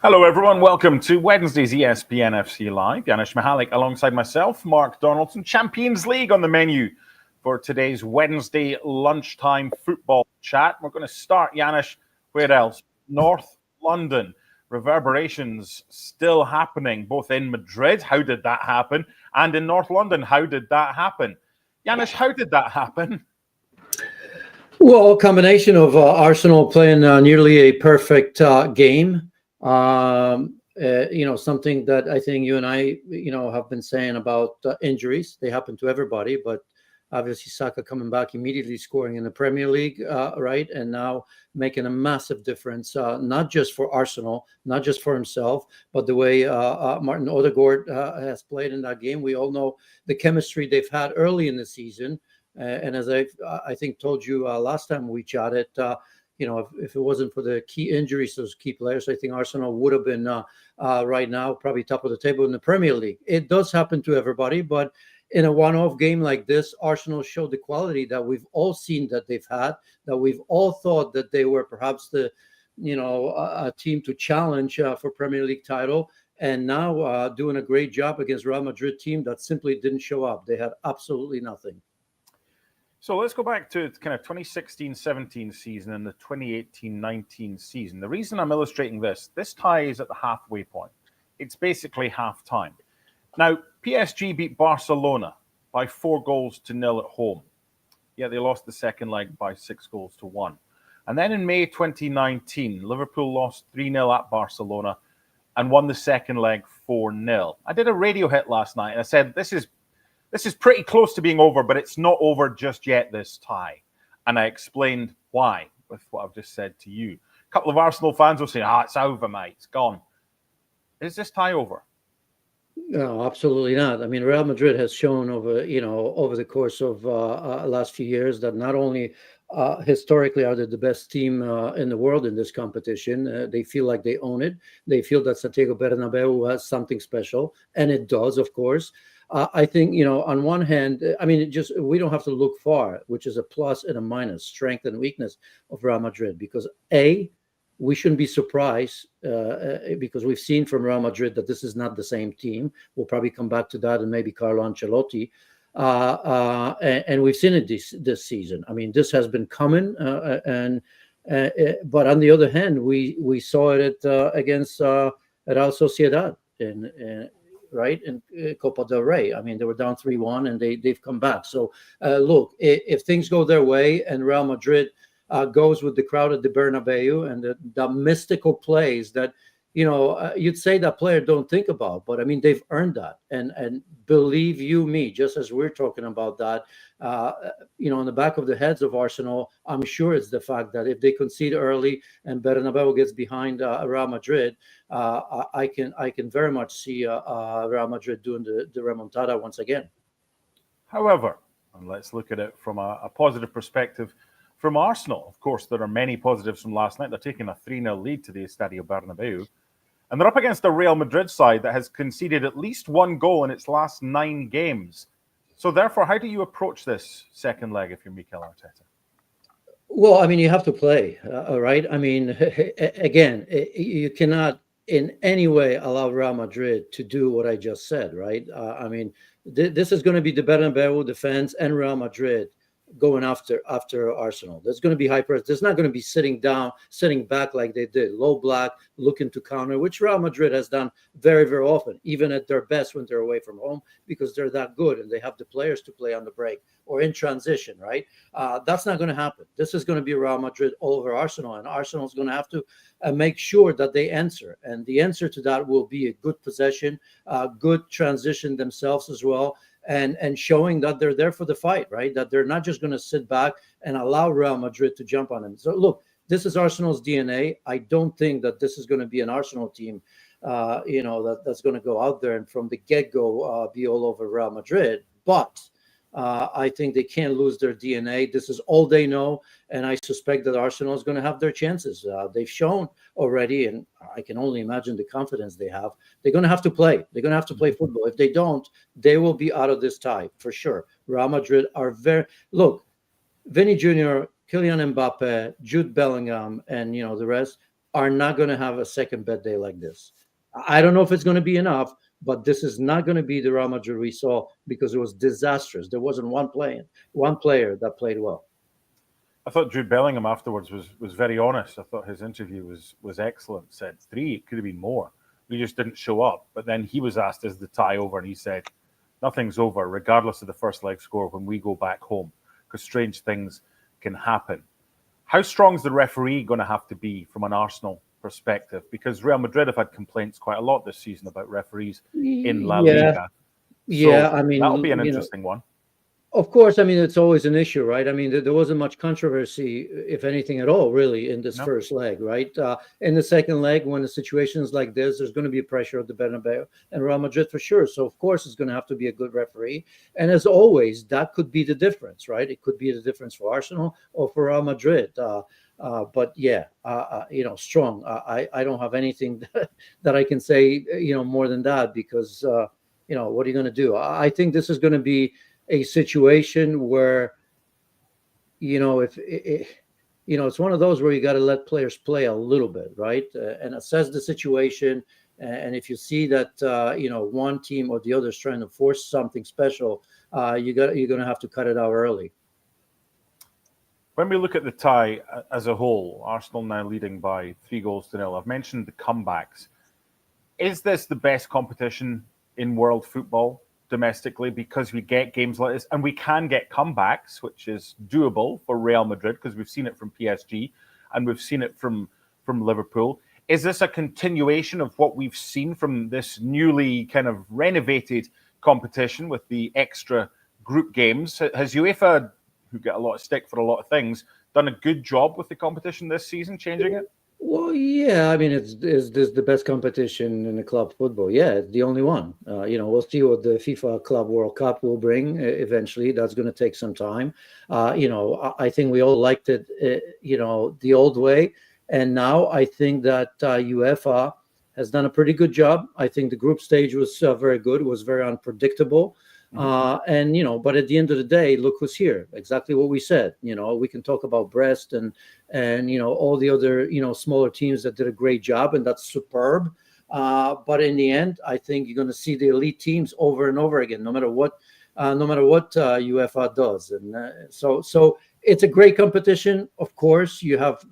Hello, everyone. Welcome to Wednesday's ESPN FC Live. Janusz Mihalik alongside myself, Mark Donaldson. Champions League on the menu for today's Wednesday lunchtime football chat. We're going to start, Janusz, where else? North London. Reverberations still happening, both in Madrid, how did that happen? And in North London, how did that happen? Janusz, how did that happen? Well, a combination of Arsenal playing nearly a perfect game. Something that I think you and I, have been saying about injuries. They happen to everybody, but obviously Saka coming back immediately, scoring in the Premier League, right? And now making a massive difference, not just for Arsenal, not just for himself, but the way Martin Odegaard has played in that game. We all know the chemistry they've had early in the season. And as I think told you last time we chatted, if it wasn't for the key injuries, those key players, I think Arsenal would have been right now probably top of the table in the Premier League. It does happen to everybody, but in a one-off game like this, Arsenal showed the quality that we've all seen that they've had, that we've all thought that they were perhaps a team to challenge for Premier League title. And now doing a great job against Real Madrid team that simply didn't show up. They had absolutely nothing. So let's go back to kind of 2016-17 season and the 2018-19 season. The reason I'm illustrating this tie is at the halfway point. It's basically half-time. Now, PSG beat Barcelona by 4-0 at home. Yeah, they lost the second leg by 6-1. And then in May 2019, Liverpool lost 3-0 at Barcelona and won the second leg 4-0. I did a radio hit last night and I said, this is pretty close to being over, but it's not over just yet, this tie. And I explained why with what I've just said to you. A couple of Arsenal fans will say, it's over, mate. It's gone. Is this tie over? No, absolutely not. I mean, Real Madrid has shown over the course of last few years that not only historically are they the best team in the world in this competition, they feel like they own it. They feel that Santiago Bernabeu has something special, and it does, of course. I think, on one hand, we don't have to look far, which is a plus and a minus, strength and weakness of Real Madrid, because we shouldn't be surprised because we've seen from Real Madrid that this is not the same team. We'll probably come back to that and maybe Carlo Ancelotti. And we've seen it this season. I mean, this has been coming. But on the other hand, we saw it against Real Sociedad right in Copa del Rey. I mean, they were down 3-1 and they've come back. So look, if things go their way and Real Madrid goes with the crowd at the Bernabeu and the mystical plays that, you'd say that player don't think about, but I mean, they've earned that. And believe you me, just as we're talking about that, in the back of the heads of Arsenal, I'm sure it's the fact that if they concede early and Bernabeu gets behind Real Madrid, I can very much see Real Madrid doing the remontada once again. However, and let's look at it from a positive perspective, from Arsenal, of course, there are many positives from last night. They're taking a 3-0 lead to the Estadio Bernabeu. And they're up against a Real Madrid side that has conceded at least one goal in its last 9 games. So therefore, how do you approach this second leg if you're Mikel Arteta? Well, I mean, you have to play, right? I mean, again, you cannot in any way allow Real Madrid to do what I just said, right? This is going to be the Bernabeu defense and Real Madrid going after Arsenal. There's going to be high press. There's not going to be sitting back like they did, low block, looking to counter, which Real Madrid has done very, very often, even at their best when they're away from home, because they're that good and they have the players to play on the break or in transition, right? That's not going to happen. This is going to be Real Madrid all over Arsenal, and Arsenal is going to have to make sure that they answer. And the answer to that will be a good possession, good transition themselves as well, and showing that they're there for the fight, right? That they're not just going to sit back and allow Real Madrid to jump on them. So look, this is Arsenal's DNA. I don't think that this is going to be an Arsenal team, that's going to go out there and from the get-go be all over Real Madrid. But I think they can't lose their DNA. This is all they know, and I suspect that Arsenal is going to have their chances. They've shown already, and I can only imagine the confidence they have. They're going to have to play. They're going to have to play football. If they don't, they will be out of this tie for sure. Real Madrid are look, Vinny Jr., Kylian Mbappe, Jude Bellingham, and the rest are not going to have a second bad day like this. I don't know if it's going to be enough, but this is not going to be the Real Madrid we saw, because it was disastrous. There wasn't one player that played well. I thought Jude Bellingham afterwards was very honest. I thought his interview was excellent. Said 3, it could have been more. We just didn't show up. But then he was asked, is the tie over? And he said, nothing's over, regardless of the first leg score when we go back home, because strange things can happen. How strong is the referee going to have to be from an Arsenal perspective? Because Real Madrid have had complaints quite a lot this season about referees in La Liga. Yeah, I mean, that'll be an interesting one. Of course, I mean, it's always an issue, right? I mean, there wasn't much controversy, if anything at all, really, in this first leg, right? In the second leg, when the situation is like this, there's going to be pressure at the Bernabeu and Real Madrid for sure. So, of course, it's going to have to be a good referee. And as always, that could be the difference, right? It could be the difference for Arsenal or for Real Madrid. But yeah, strong. I don't have anything that I can say, more than that, because, what are you going to do? I think this is going to be a situation where, it's one of those where you got to let players play a little bit, right? And assess the situation. And if you see that, one team or the other is trying to force something special, you're going to have to cut it out early. When we look at the tie as a whole, Arsenal now leading by 3-0. I've mentioned the comebacks. Is this the best competition in world football domestically, because we get games like this and we can get comebacks, which is doable for Real Madrid because we've seen it from PSG and we've seen it from Liverpool? Is this a continuation of what we've seen from this newly kind of renovated competition with the extra group games? Has UEFA, who get a lot of stick for a lot of things, done a good job with the competition this season, changing it? Well, yeah, I mean, is this the best competition in the club football? Yeah, it's the only one. We'll see what the FIFA Club World Cup will bring eventually. That's going to take some time. I think we all liked it, the old way. And now I think that UEFA has done a pretty good job. I think the group stage was very good. It was very unpredictable. But at the end of the day, look who's here. Exactly what we said. We can talk about Brest and all the other smaller teams that did a great job, and that's superb. But in the end, I think you're going to see the elite teams over and over again, no matter what UEFA does. And so it's a great competition. Of course, you have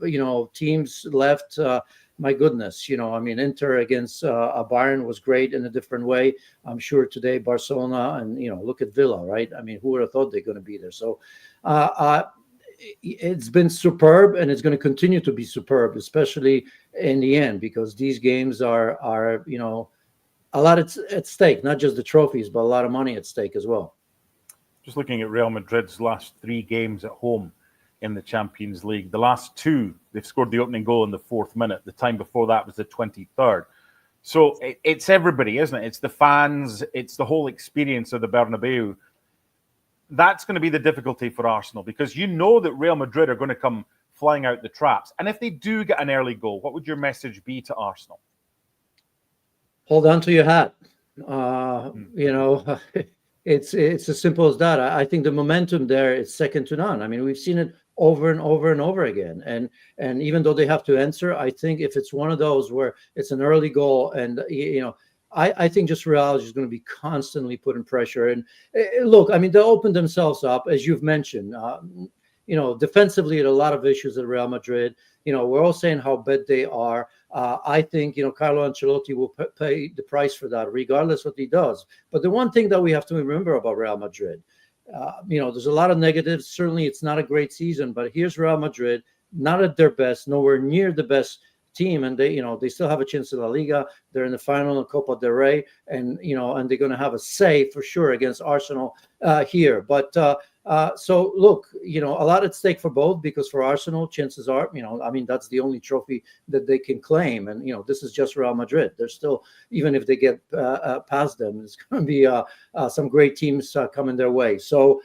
teams left. My goodness, Inter against Bayern was great in a different way. I'm sure today Barcelona and, look at Villa, right? I mean, who would have thought they're going to be there? So it's been superb, and it's going to continue to be superb, especially in the end, because these games are a lot at stake, not just the trophies, but a lot of money at stake as well. Just looking at Real Madrid's last 3 games at home in the Champions League. The last 2, they've scored the opening goal in the 4th minute. The time before that was the 23rd. So it's everybody, isn't it? It's the fans. It's the whole experience of the Bernabeu. That's going to be the difficulty for Arsenal, because that Real Madrid are going to come flying out the traps. And if they do get an early goal, what would your message be to Arsenal? Hold on to your hat. It's as simple as that. I think the momentum there is second to none. I mean, we've seen it over and over and over again. And even though they have to answer, I think if it's one of those where it's an early goal and, I think just Real is going to be constantly putting pressure. And look, I mean, they opened themselves up, as you've mentioned, defensively at a lot of issues at Real Madrid. We're all saying how bad they are. I think, Carlo Ancelotti will pay the price for that, regardless what he does. But the one thing that we have to remember about Real Madrid, there's a lot of negatives. Certainly, it's not a great season, but here's Real Madrid, not at their best, nowhere near the best team, and they still have a chance in La Liga. They're in the final in Copa del Rey, and they're going to have a say for sure against Arsenal here. But so look, a lot at stake for both, because for Arsenal, chances are, that's the only trophy that they can claim, and this is just Real Madrid. They're still, even if they get past them, it's going to be some great teams coming their way. So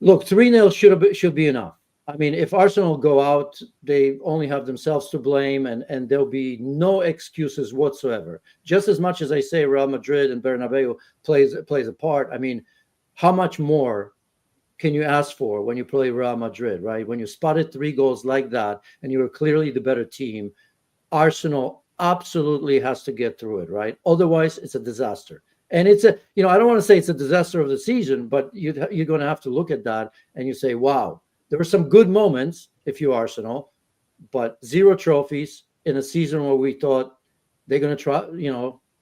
look, 3-0 should be enough. I mean, if Arsenal go out, they only have themselves to blame, and there'll be no excuses whatsoever. Just as much as I say Real Madrid and Bernabeu plays a part, I mean, how much more can you ask for when you play Real Madrid, right? When you spotted 3 goals like that and you were clearly the better team, Arsenal absolutely has to get through it, right? Otherwise, it's a disaster. And it's a, I don't want to say it's a disaster of the season, but you're going to have to look at that and you say, wow, there were some good moments if you Arsenal, but 0 trophies in a season where we thought they're going to try,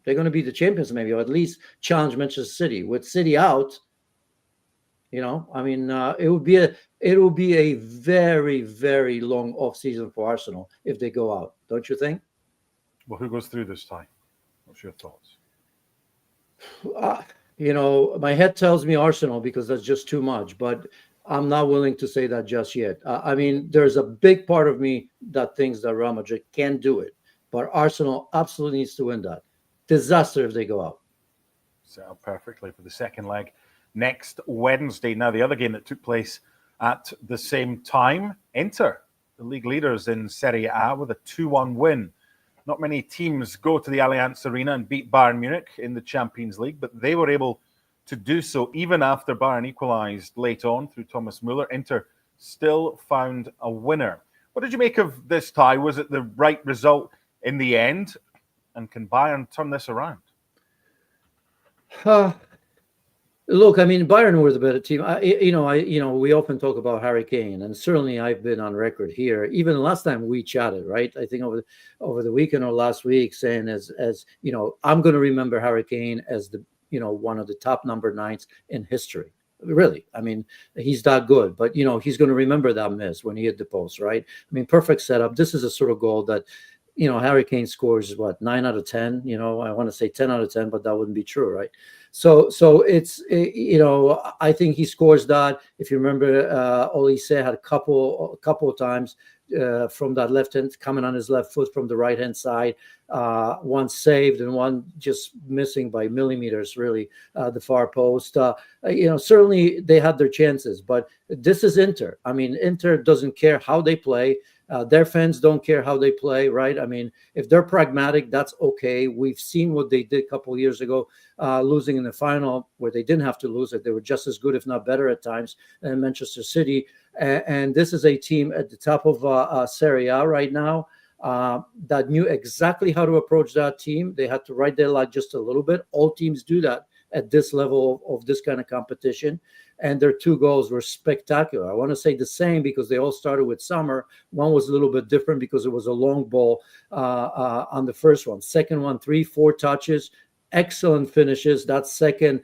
they're going to be the champions maybe, or at least challenge Manchester City. With City out, it will be a very, very long off season for Arsenal if they go out. Don't you think? Well, who goes through this time? What's your thoughts? My head tells me Arsenal because that's just too much, but I'm not willing to say that just yet. There's a big part of me that thinks that Real Madrid can do it, but Arsenal absolutely needs to win that. Disaster if they go out. Set up perfectly for the second leg next Wednesday. Now, the other game that took place at the same time, Inter, the league leaders in Serie A, with a 2-1 win. Not many teams go to the Allianz Arena and beat Bayern Munich in the Champions League, but they were able to do so even after Bayern equalised late on through Thomas Müller. Inter still found a winner. What did you make of this tie? Was it the right result in the end? And can Bayern turn this around? Look, Bayern were the better team. We often talk about Harry Kane, and certainly I've been on record here. Even last time we chatted, right? I think over the weekend or last week, saying as I'm going to remember Harry Kane as the one of the top number 9s in history. Really, he's that good. But he's going to remember that miss when he hit the post, right? Perfect setup. This is a sort of goal that Harry Kane scores 9 out of 10. I want to say 10 out of 10, but that wouldn't be true, right? So it's I think he scores that. If you remember, Olise had a couple of times from that left hand coming on his left foot from the right hand side. One saved and one just missing by millimeters, really, the far post. Certainly they had their chances, but this is Inter. Inter doesn't care how they play. Their fans don't care how they play, right? If they're pragmatic, that's okay. We've seen what they did a couple of years ago, losing in the final where they didn't have to lose it. They were just as good, if not better at times, than Manchester City. And this is a team at the top of Serie A right now that knew exactly how to approach that team. They had to ride their luck just a little bit. All teams do that at this level of this kind of competition. And their 2 goals were spectacular. I want to say the same because they all started with Sommer. One was a little bit different because it was a long ball on the first one. Second one, 3-4 touches, excellent finishes. That second,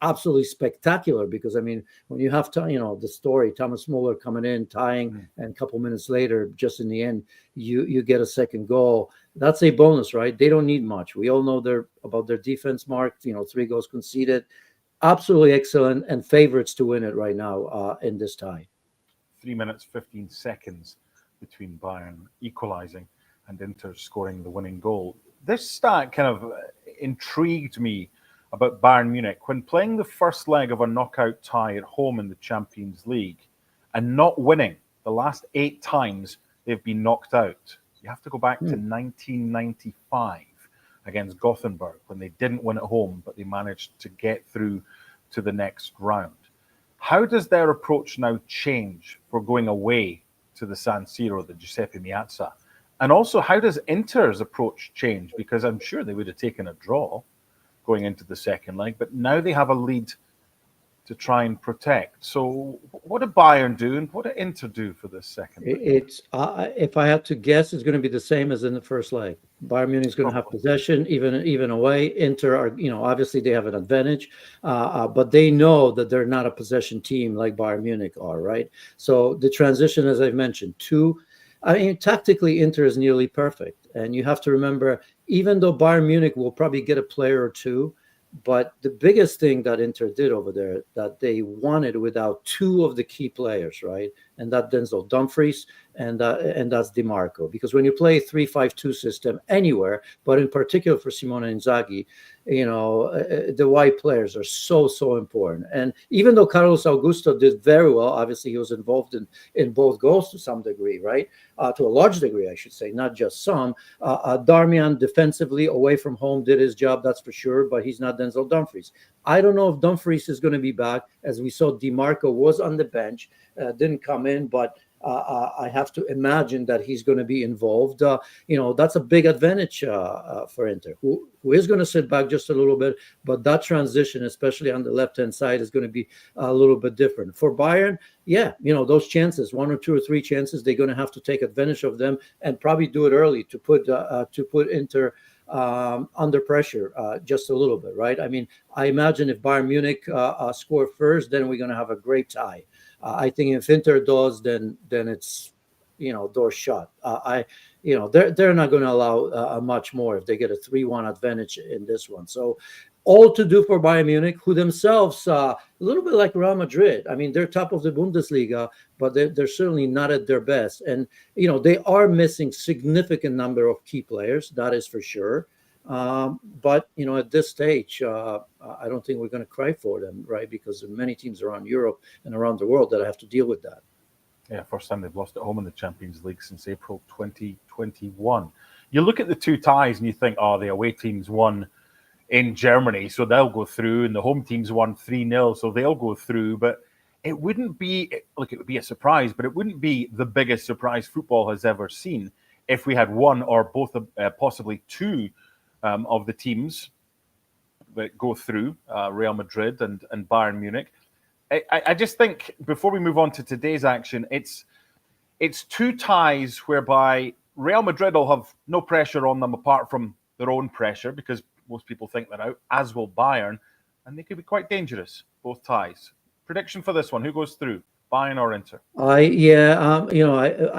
absolutely spectacular because, when you have the story, Thomas Müller coming in, tying, and a couple minutes later, just in the end, you get a second goal. That's a bonus, right? They don't need much. We all know about their defense, Mark, 3 goals conceded. Absolutely excellent and favorites to win it right now in this tie. 3 minutes, 15 seconds between Bayern equalising and Inter scoring the winning goal. This stat kind of intrigued me about Bayern Munich. When playing the first leg of a knockout tie at home in the Champions League and not winning the last 8 times they've been knocked out, you have to go back to 1995. Against Gothenburg when they didn't win at home, but they managed to get through to the next round. How does their approach now change for going away to the San Siro, the Giuseppe Meazza? And also, how does Inter's approach change? Because I'm sure they would have taken a draw going into the second leg, but now they have a lead to try and protect. So what did Bayern do and what did Inter do for this second leg? It's if I had to guess, it's going to be the same as in the first leg. Bayern Munich is going to have possession, even away. Inter are, obviously they have an advantage, but they know that they're not a possession team like Bayern Munich are, right? So the transition, as I've mentioned, tactically Inter is nearly perfect. And you have to remember, even though Bayern Munich will probably get a player or 2, but the biggest thing that Inter did over there that they wanted without 2 of the key players, right? and that's Denzel Dumfries, and that's DiMarco. Because when you play 3-5-2 system anywhere, but in particular for Simone Inzaghi, the wide players are so important. And even though Carlos Augusto did very well, obviously he was involved in both goals to some degree, right? To a large degree, I should say, not just some. Darmian defensively away from home did his job, that's for sure, but he's not Denzel Dumfries. I don't know if Dumfries is going to be back. As we saw, DiMarco was on the bench, didn't come in, but I have to imagine that he's going to be involved. That's a big advantage for Inter, who is going to sit back just a little bit, but that transition, especially on the left-hand side, is going to be a little bit different. For Bayern, those chances, 1 or 2 or 3 chances, they're going to have to take advantage of them and probably do it early to put Inter under pressure just a little bit, right? I mean, I imagine if Bayern Munich score first, then we're going to have a great tie. I think if Inter does, then it's, door shut. They're not going to allow much more if they get a 3-1 advantage in this one. So all to do for Bayern Munich, who themselves, a little bit like Real Madrid. I mean, they're top of the Bundesliga, but they're certainly not at their best. And, they are missing significant number of key players, that is for sure. But, at this stage, I don't think we're going to cry for them, right? Because there are many teams around Europe and around the world that have to deal with that. Yeah, first time they've lost at home in the Champions League since April 2021. You look at the 2 ties and you think, the away teams won in Germany, so they'll go through, and the home teams won 3-0, so they'll go through. But it wouldn't be, it would be a surprise, but it wouldn't be the biggest surprise football has ever seen if we had one or both, possibly 2 of the teams that go through, Real Madrid and Bayern Munich. I just think before we move on to today's action, it's 2 ties whereby Real Madrid will have no pressure on them apart from their own pressure, because most people think they're out, as will Bayern, and they could be quite dangerous, both ties. Prediction for this one, who goes through, Bayern or Inter? I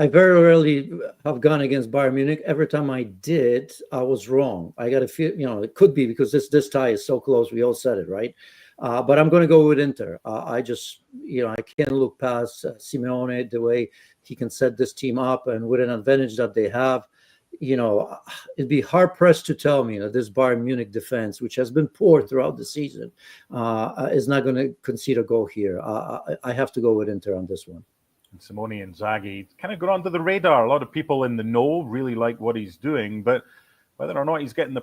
very rarely have gone against Bayern Munich. Every time I did, I was wrong. I got to feel, it could be because this tie is so close. We all said it, right? But I'm going to go with Inter. I just, I can't look past Simeone, the way he can set this team up, and with an advantage that they have, it'd be hard pressed to tell me that this Bayern Munich defense, which has been poor throughout the season, is not going to concede a goal here. I have to go with Inter on this one. And Simone Inzaghi kind of got onto the radar. A lot of people in the know really like what he's doing, but whether or not he's getting the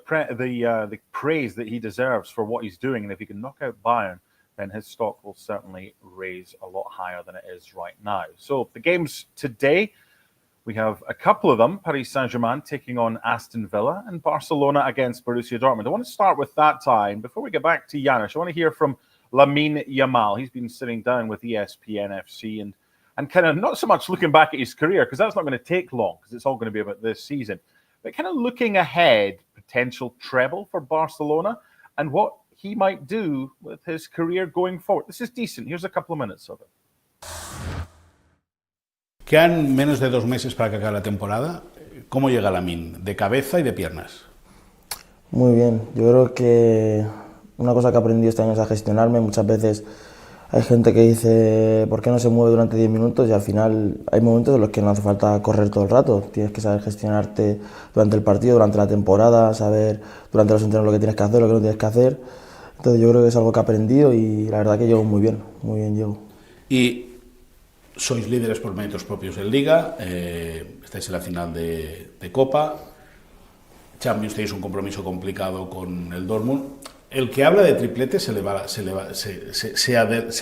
praise that he deserves for what he's doing, and if he can knock out Bayern, then his stock will certainly raise a lot higher than it is right now. So the games today, we have a couple of them. Paris Saint-Germain taking on Aston Villa, and Barcelona against Borussia Dortmund. I want to start with that tie. And before we get back to Janusz, I want to hear from Lamine Yamal. He's been sitting down with ESPN FC and kind of not so much looking back at his career, because that's not going to take long, because it's all going to be about this season, but kind of looking ahead, potential treble for Barcelona and what he might do with his career going forward. This is decent. Here's a couple of minutes of it. Quedan menos de 2 meses para que acabe la temporada. ¿Cómo llega Lamine? De cabeza y de piernas. Muy bien. Yo creo que una cosa que he aprendido este año es a gestionarme. Muchas veces hay gente que dice ¿por qué no se mueve durante 10 minutos? Y al final hay momentos en los que no hace falta correr todo el rato. Tienes que saber gestionarte durante el partido, durante la temporada, saber durante los entrenos lo que tienes que hacer, lo que no tienes que hacer. Entonces yo creo que es algo que he aprendido y la verdad que llego muy bien llego. Y sois líderes por méritos propios en Liga, estáis en la final de Copa, Champions tenéis un compromiso complicado con el Dortmund. El que habla de triplete se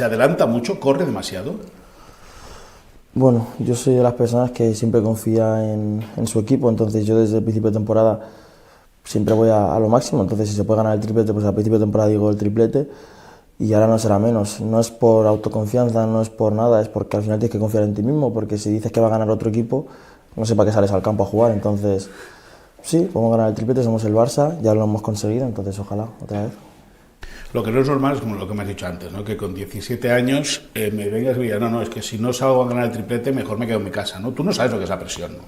adelanta mucho, corre demasiado. Bueno, yo soy de las personas que siempre confía en su equipo, entonces yo desde el principio de temporada siempre voy a lo máximo, entonces si se puede ganar el triplete, pues al principio de temporada digo el triplete. Y ahora no será menos, no es por autoconfianza, no es por nada, es porque al final tienes que confiar en ti mismo, porque si dices que va a ganar otro equipo, no sé para qué sales al campo a jugar, entonces sí, podemos ganar el triplete, somos el Barça, ya lo hemos conseguido, entonces ojalá, otra vez. Lo que no es normal es como lo que me has dicho antes, ¿no? Que con 17 años me vengas y digas, no, es que si no salgo a ganar el triplete, mejor me quedo en mi casa, ¿no? Tú no sabes lo que es la presión, ¿no?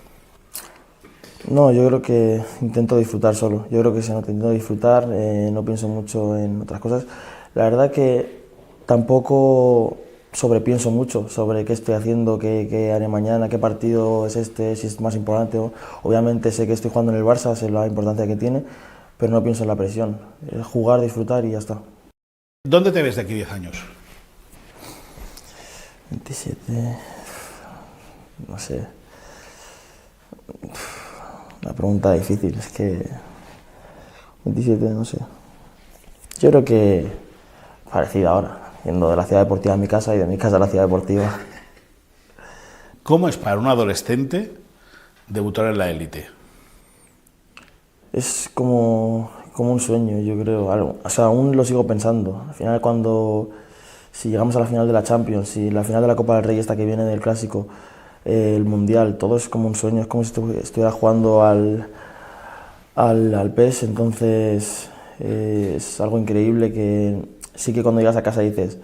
No, yo creo que intento disfrutar solo, yo creo que si no intento disfrutar, no pienso mucho en otras cosas. La verdad que tampoco sobrepienso mucho sobre qué estoy haciendo, qué haré mañana, qué partido es este, si es más importante. Obviamente sé que estoy jugando en el Barça, sé la importancia que tiene, pero no pienso en la presión. Es jugar, disfrutar y ya está. ¿Dónde te ves de aquí 10 años? 27, no sé. Una pregunta difícil, es que 27, no sé. Yo creo que parecido ahora, yendo de la ciudad deportiva a mi casa y de mi casa a la ciudad deportiva. ¿Cómo es para un adolescente debutar en la élite? Es como un sueño, yo creo. O sea, aún lo sigo pensando. Al final, si llegamos a la final de la Champions, si la final de la Copa del Rey esta que viene del Clásico, el Mundial, todo es como un sueño, es como si estuviera jugando al PES, entonces es algo increíble que sí que cuando llegas a casa dices,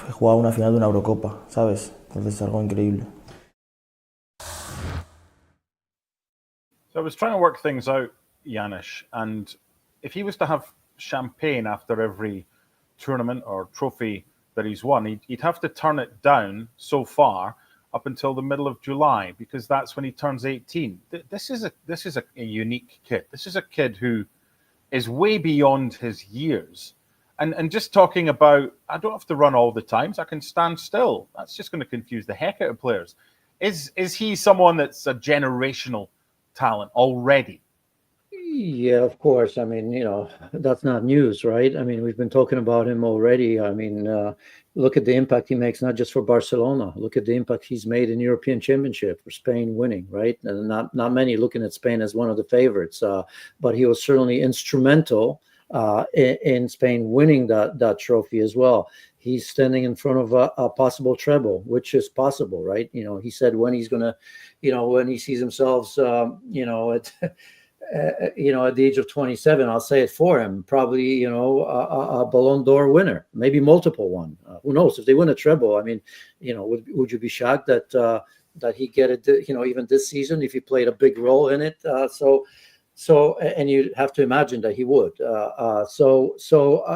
he jugado una final de una Eurocopa, ¿sabes? Entonces es algo increíble. So I was trying to work things out, Janusz, and if he was to have champagne after every tournament or trophy that he's won, he'd have to turn it down so far up until the middle of July, because that's when he turns 18. This is a unique kid. This is a kid who is way beyond his years. And just talking about, I don't have to run all the times, I can stand still. That's just going to confuse the heck out of players. Is he someone that's a generational talent already? Yeah, of course. I mean, that's not news, right? I mean, we've been talking about him already. I mean, look at the impact he makes, not just for Barcelona. Look at the impact he's made in European Championship, for Spain winning, right? And not many looking at Spain as one of the favorites, but he was certainly instrumental in Spain winning that trophy as well. He's standing in front of a possible treble, which is possible, right? He said when he's going to, when he sees himself, at the age of 27, I'll say it for him, probably, a Ballon d'Or winner, maybe multiple one. Who knows if they win a treble? I mean, would you be shocked that he get it, even this season if he played a big role in it? So, and you have to imagine that he would. So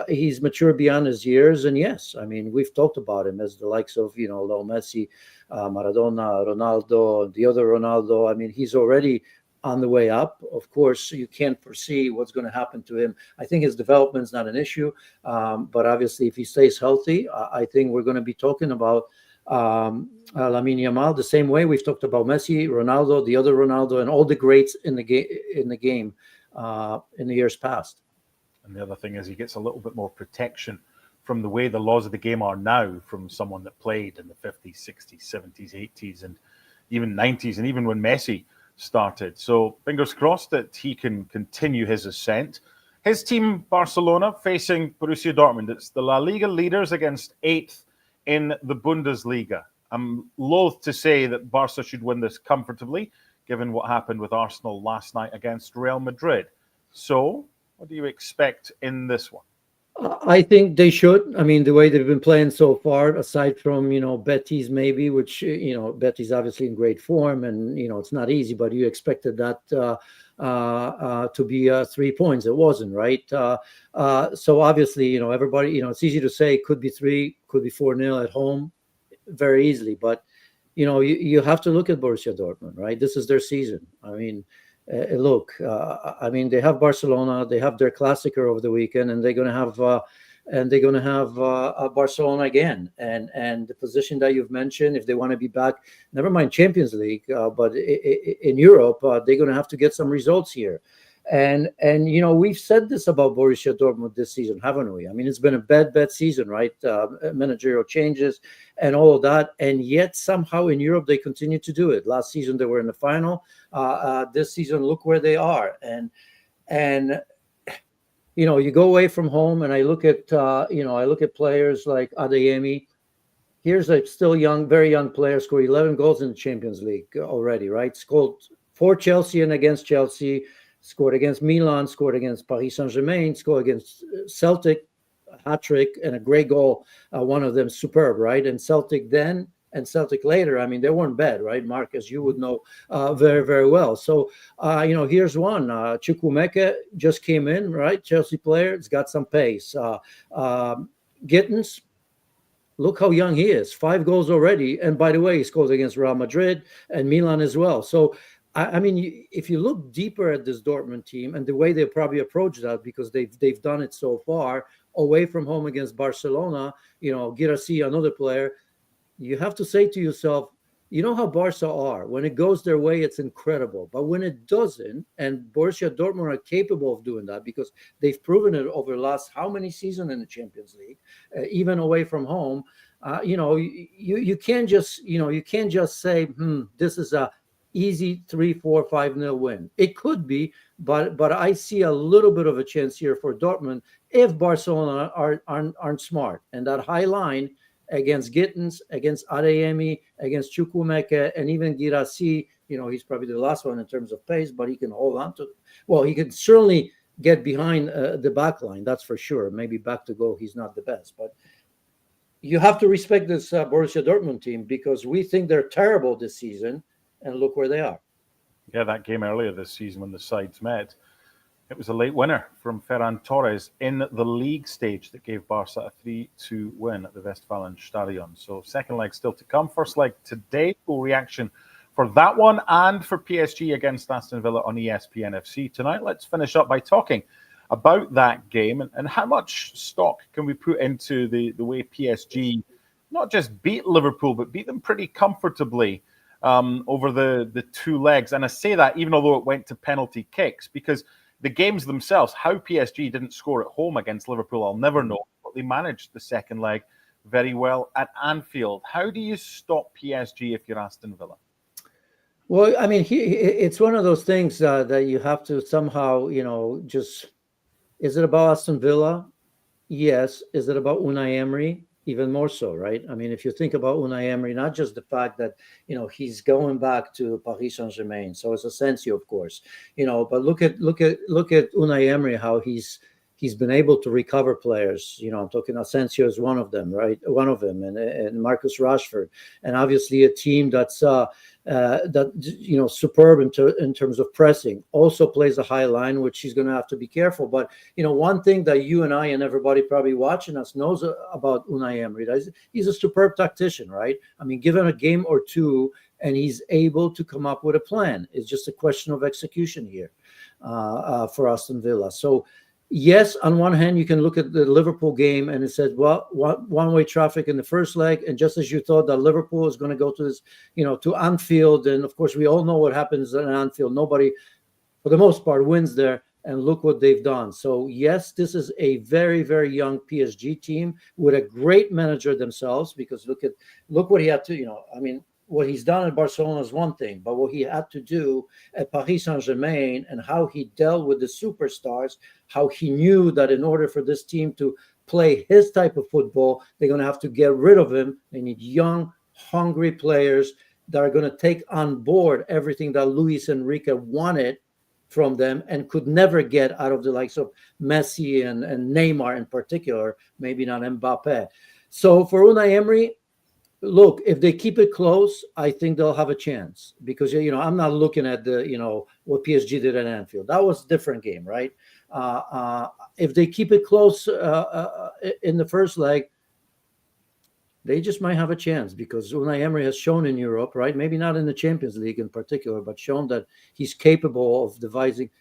he's mature beyond his years, and yes, I mean, we've talked about him as the likes of Leo Messi, Maradona, Ronaldo, the other Ronaldo. I mean, he's already on the way up. Of course, you can't foresee what's going to happen to him. I think his development is not an issue, but obviously, if he stays healthy, I think we're going to be talking about Lamine Yamal the same way we've talked about Messi, Ronaldo, the other Ronaldo, and all the greats in the game in the years past. And the other thing is he gets a little bit more protection from the way the laws of the game are now from someone that played in the 50s, 60s, 70s, 80s, and even 90s, and even when Messi started. So fingers crossed that he can continue his ascent. His team, Barcelona, facing Borussia Dortmund. It's the La Liga leaders against 8th in the Bundesliga. I'm loath to say that Barca should win this comfortably, given what happened with Arsenal last night against Real Madrid. So, what do you expect in this one? I think they should. I mean, the way they've been playing so far, aside from, Betis maybe, which, Betis obviously in great form, and, it's not easy, but you expected that to be 3 points. It wasn't, right? So obviously, everybody, it's easy to say could be 3, could be 4-0 at home very easily, but, you have to look at Borussia Dortmund, right? This is their season. I mean, look, I mean, they have Barcelona, they have their Clasico over the weekend, and they're going to have Barcelona again. And the position that you've mentioned, if they want to be back, never mind Champions League, but in Europe, they're going to have to get some results here. And we've said this about Borussia Dortmund this season, haven't we? I mean, it's been a bad season, right? Managerial changes and all of that, and yet somehow in Europe they continue to do it. Last season they were in the final. This season, look where they are. And you go away from home, and I look at players like Adeyemi. Here's a still young, very young player, scored 11 goals in the Champions League already, right? Scored for Chelsea and against Chelsea. Scored against Milan, scored against Paris Saint-Germain, scored against Celtic, a hat-trick, and a great goal, one of them superb, right? And Celtic then and Celtic later, I mean, they weren't bad, right, Mark, as you would know very, very well. So, here's one. Chukwuemeka just came in, right? Chelsea player. It's got some pace. Gittins, look how young he is. 5 goals already. And by the way, he scores against Real Madrid and Milan as well. So, I mean, if you look deeper at this Dortmund team and the way they probably approach that, because they've done it so far, away from home against Barcelona, Guirassy, another player, you have to say to yourself, you know how Barca are. When it goes their way, it's incredible. But when it doesn't, and Borussia Dortmund are capable of doing that because they've proven it over the last how many seasons in the Champions League, even away from home, you can't just say, this is a easy 3-4, 5-0 win. It could be, but I see a little bit of a chance here for Dortmund if Barcelona aren't smart. And that high line against Gittins, against Adeyemi, against Chukwuemeka, and even Guirassy, he's probably the last one in terms of pace, but he can hold on to. Well, he can certainly get behind the back line, that's for sure. Maybe back to goal, he's not the best, but you have to respect this Borussia Dortmund team because we think they're terrible this season, and look where they are. Yeah, that game earlier this season when the sides met, it was a late winner from Ferran Torres in the league stage that gave Barca a 3-2 win at the Westfalenstadion. So second leg still to come. First leg today. Full reaction for that one and for PSG against Aston Villa on ESPN FC tonight. Let's finish up by talking about that game and how much stock can we put into the way PSG not just beat Liverpool, but beat them pretty comfortably over the 2 legs. And I say that even although it went to penalty kicks, because the games themselves, how PSG didn't score at home against Liverpool, I'll never know. But they managed the second leg very well at Anfield. How do you stop PSG if you're Aston Villa? Well, I mean, it's one of those things that you have to somehow, just, is it about Aston Villa? Yes. Is it about Unai Emery? Even more so, right? I mean, if you think about Unai Emery, not just the fact that, he's going back to Paris Saint-Germain. So it's Asensio, of course, but look at Unai Emery, how he's been able to recover players. I'm talking Asensio is one of them, right? One of them, and Marcus Rashford, and obviously a team that's superb in terms of pressing. Also plays a high line, which he's going to have to be careful. But one thing that you and I and everybody probably watching us knows about Unai Emery, he's a superb tactician, right? I mean, give him a game or two, and he's able to come up with a plan. It's just a question of execution here for Aston Villa. So, yes, on one hand, you can look at the Liverpool game and it says, well, one-way traffic in the first leg. And just as you thought that Liverpool is going to go to this, to Anfield. And of course, we all know what happens at Anfield. Nobody, for the most part, wins there. And look what they've done. So, yes, this is a very, very young PSG team with a great manager themselves, because look what he had to, what he's done at Barcelona is one thing, but what he had to do at Paris Saint-Germain and how he dealt with the superstars, how he knew that in order for this team to play his type of football, they're going to have to get rid of him. They need young, hungry players that are going to take on board everything that Luis Enrique wanted from them and could never get out of the likes of Messi and Neymar in particular, maybe not Mbappe. So for Unai Emery, look, if they keep it close, I think they'll have a chance, because, I'm not looking at what PSG did at Anfield. That was a different game, right? If they keep it close in the first leg, they just might have a chance, because Unai Emery has shown in Europe, right? Maybe not in the Champions League in particular, but shown that he's capable of devising,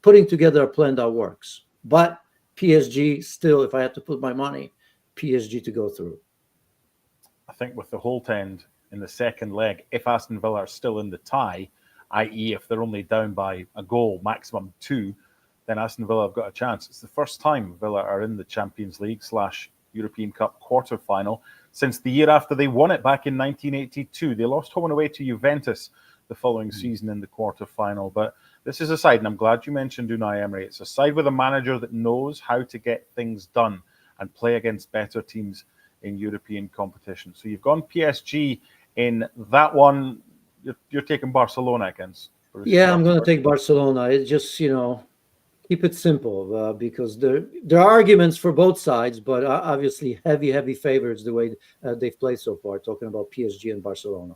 putting together a plan that works. But PSG still, if I had to put my money, PSG to go through. I think with the Holt end in the second leg, if Aston Villa are still in the tie, i.e. if they're only down by a goal, maximum 2, then Aston Villa have got a chance. It's the first time Villa are in the Champions League / European Cup quarter-final since the year after they won it back in 1982. They lost home and away to Juventus the following season in the quarter-final. But this is a side, and I'm glad you mentioned Unai Emery. It's a side with a manager that knows how to get things done and play against better teams in European competition. So you've gone PSG in that one. You're taking Barcelona against. Yeah, I'm going to take Barcelona. It's just, keep it simple, because there are arguments for both sides, but obviously heavy favorites the way they've played so far, talking about PSG and Barcelona.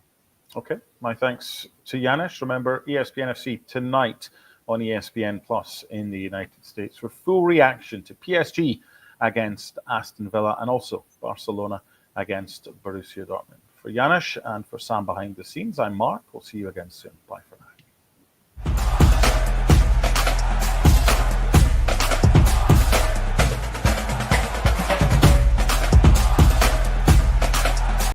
Okay, my thanks to Yanis. Remember, ESPN FC tonight on ESPN Plus in the United States for full reaction to PSG against Aston Villa and also Barcelona against Borussia Dortmund. For Janusz and for Sam behind the scenes, I'm Mark. We'll see you again soon. Bye for now.